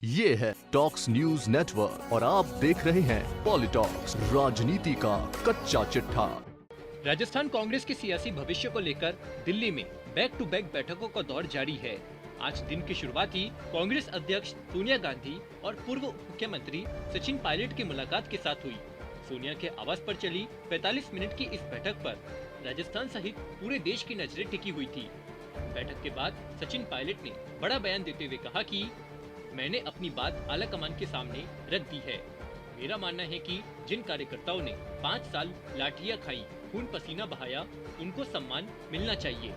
ये है talks news network और आप देख रहे हैं पॉलिटॉक्स, राजनीति का कच्चा चिट्ठा। राजस्थान कांग्रेस के सियासी भविष्य को लेकर दिल्ली में बैक टू बैक बैठकों का दौर जारी है। आज दिन की शुरुआत ही कांग्रेस अध्यक्ष सोनिया गांधी और पूर्व मुख्यमंत्री सचिन पायलट की मुलाकात के साथ हुई। सोनिया के आवास पर चली 45 मिनट की इस बैठक पर राजस्थान सहित पूरे देश की नजरें टिकी हुई थी। बैठक के बाद सचिन पायलट ने बड़ा बयान देते हुए कहा कि मैंने अपनी बात आला कमान के सामने रख दी है। मेरा मानना है कि जिन कार्यकर्ताओं ने 5 साल लाठियां खाई, खून पसीना बहाया, उनको सम्मान मिलना चाहिए,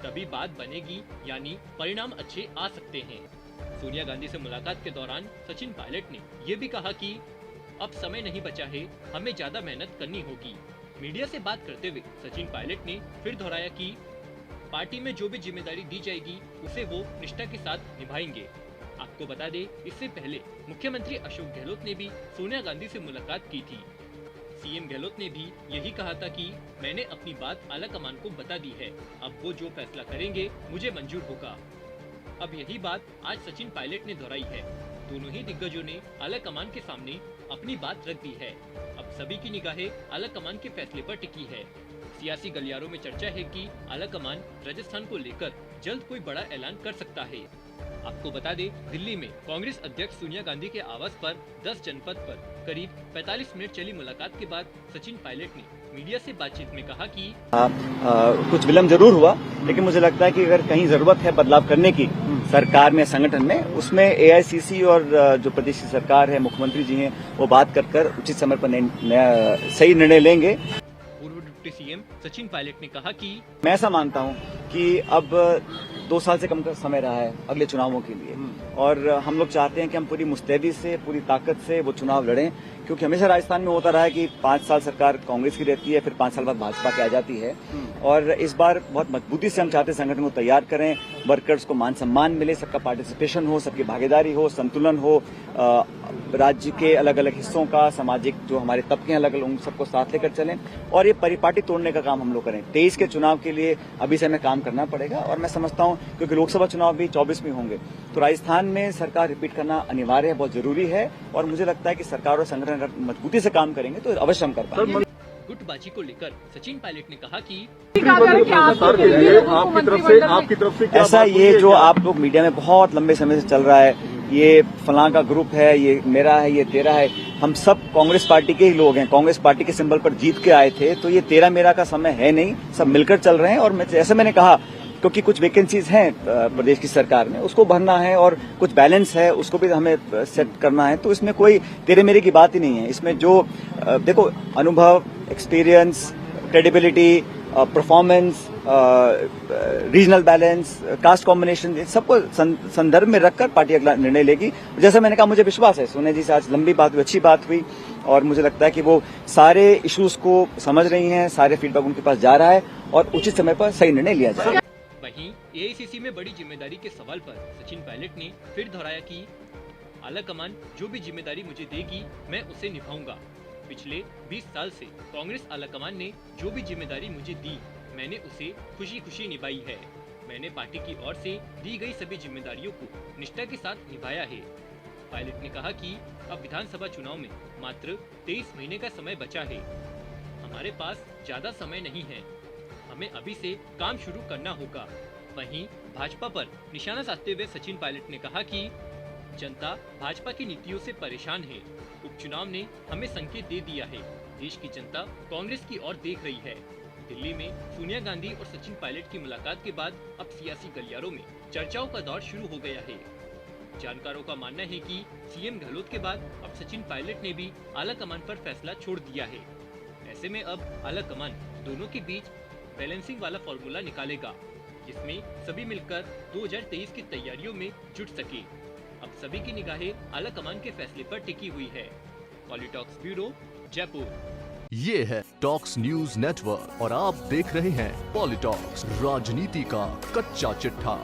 तभी बात बनेगी, यानी परिणाम अच्छे आ सकते हैं। सोनिया गांधी से मुलाकात के दौरान सचिन पायलट ने ये भी कहा कि अब समय नहीं बचा है, हमें ज्यादा मेहनत करनी होगी। मीडिया से बात करते हुए सचिन पायलट ने फिर दोहराया कि पार्टी में जो भी जिम्मेदारी दी जाएगी उसे वो निष्ठा के साथ निभाएंगे। आपको बता दें, इससे पहले मुख्यमंत्री अशोक गहलोत ने भी सोनिया गांधी से मुलाकात की थी। सीएम गहलोत ने भी यही कहा था कि मैंने अपनी बात आला कमान को बता दी है, अब वो जो फैसला करेंगे मुझे मंजूर होगा। अब यही बात आज सचिन पायलट ने दोहराई है। दोनों ही दिग्गजों ने आला कमान के सामने अपनी बात रख दी है। अब सभी की निगाहें आला कमान के फैसले पर टिकी है। सियासी गलियारों में चर्चा है कि आला कमान राजस्थान को लेकर जल्द कोई बड़ा ऐलान कर सकता है। आपको बता दें, दिल्ली में कांग्रेस अध्यक्ष सोनिया गांधी के आवास पर 10 जनपद पर करीब 45 मिनट चली मुलाकात के बाद सचिन पायलट ने मीडिया से बातचीत में कहा कि कुछ विलम्ब जरूर हुआ, लेकिन मुझे लगता है कि अगर कहीं जरूरत है बदलाव करने की सरकार में, संगठन में, उसमें एआईसीसी और जो प्रदेश की सरकार है, मुख्यमंत्री जी हैं, वो बात कर उचित समय पर सही निर्णय लेंगे। पूर्व डिप्टी सीएम सचिन पायलट ने कहा कि मैं ऐसा मानता हूं कि अब 2 साल से कम का समय रहा है अगले चुनावों के लिए, और हम लोग चाहते हैं कि हम पूरी मुस्तैदी से, पूरी ताकत से वो चुनाव लड़ें, क्योंकि हमेशा राजस्थान में होता रहा है कि 5 साल सरकार कांग्रेस की रहती है, फिर 5 साल बाद भाजपा की आ जाती है। और इस बार बहुत मजबूती से हम चाहते हैं संगठन को तैयार करें, वर्कर्स को मान सम्मान मिले, सबका पार्टिसिपेशन हो, सबकी भागीदारी हो, संतुलन हो, राज्य के अलग अलग हिस्सों का, सामाजिक जो हमारे तबके अलग अलग, उन सबको साथ लेकर चलें और ये परिपाटी तोड़ने का काम हम लोग करें। 23 के चुनाव के लिए अभी से हमें काम करना पड़ेगा, और मैं समझता हूं क्योंकि लोकसभा चुनाव भी 24 में होंगे, तो राजस्थान में सरकार रिपीट करना अनिवार्य है, बहुत जरूरी है। और मुझे लगता है कि सरकार और संगठन अगर मजबूती से काम करेंगे तो अवश्य हम कर पाएंगे। गुटबाजी को लेकर सचिन पायलट ने कहा कि आपकी तरफ से क्या ऐसा ये जो आप लोग मीडिया में बहुत लंबे समय से चल रहा है, ये फलां का ग्रुप है, ये मेरा है, ये तेरा है, हम सब कांग्रेस पार्टी के ही लोग हैं, कांग्रेस पार्टी के सिंबल पर जीत के आए थे, तो ये तेरा मेरा का समय है नहीं, सब मिलकर चल रहे हैं। और जैसे मैंने कहा, क्योंकि कुछ वैकेंसीज हैं प्रदेश की सरकार में, उसको भरना है, और कुछ बैलेंस है, उसको भी हमें सेट करना है, तो इसमें कोई तेरे मेरे की बात ही नहीं है। इसमें जो देखो, अनुभव, experience, credibility, performance, regional balance, cast combination, सबको संदर्भ में रखकर पार्टी अगला निर्णय लेगी। जैसा मैंने कहा, मुझे विश्वास है सोनिया जी से आज लंबी बात हुई, अच्छी बात हुई, और मुझे लगता है कि वो सारे इश्यूज को समझ रही हैं, सारे फीडबैक उनके पास जा रहा है, और उचित समय पर सही निर्णय लिया जाएगा। वहीं एआईसीसी में बड़ी जिम्मेदारी के सवाल पर सचिन पायलट ने फिर दोहराया कि आला कमान जो भी जिम्मेदारी मुझे देगी, मैं उसे निभाऊंगा। पिछले 20 साल से कांग्रेस आला कमान ने जो भी जिम्मेदारी मुझे दी, मैंने उसे खुशी खुशी निभाई है। मैंने पार्टी की ओर से दी गई सभी जिम्मेदारियों को निष्ठा के साथ निभाया है। पायलट ने कहा कि अब विधानसभा चुनाव में मात्र 23 महीने का समय बचा है। हमारे पास ज्यादा समय नहीं है, हमें अभी से काम शुरू करना होगा। वहीं भाजपा पर निशाना साधते हुए सचिन पायलट ने कहा कि जनता भाजपा की नीतियों से परेशान है। उपचुनाव ने हमें संकेत दे दिया है, देश की जनता कांग्रेस की ओर देख रही है। दिल्ली में सोनिया गांधी और सचिन पायलट की मुलाकात के बाद अब सियासी गलियारों में चर्चाओं का दौर शुरू हो गया है। जानकारों का मानना है कि सीएम गहलोत के बाद अब सचिन पायलट ने भी आला कमान पर फैसला छोड़ दिया है। ऐसे में अब आला कमान दोनों के बीच बैलेंसिंग वाला फॉर्मूला निकालेगा, जिसमें सभी मिलकर 2023 की तैयारियों में जुट सके। अब सभी की निगाहें आला कमान के फैसले पर टिकी हुई है। पॉलिटॉक्स ब्यूरो, जयपुर। ये है टॉक्स न्यूज नेटवर्क और आप देख रहे हैं पॉलिटॉक्स, राजनीति का कच्चा चिट्ठा।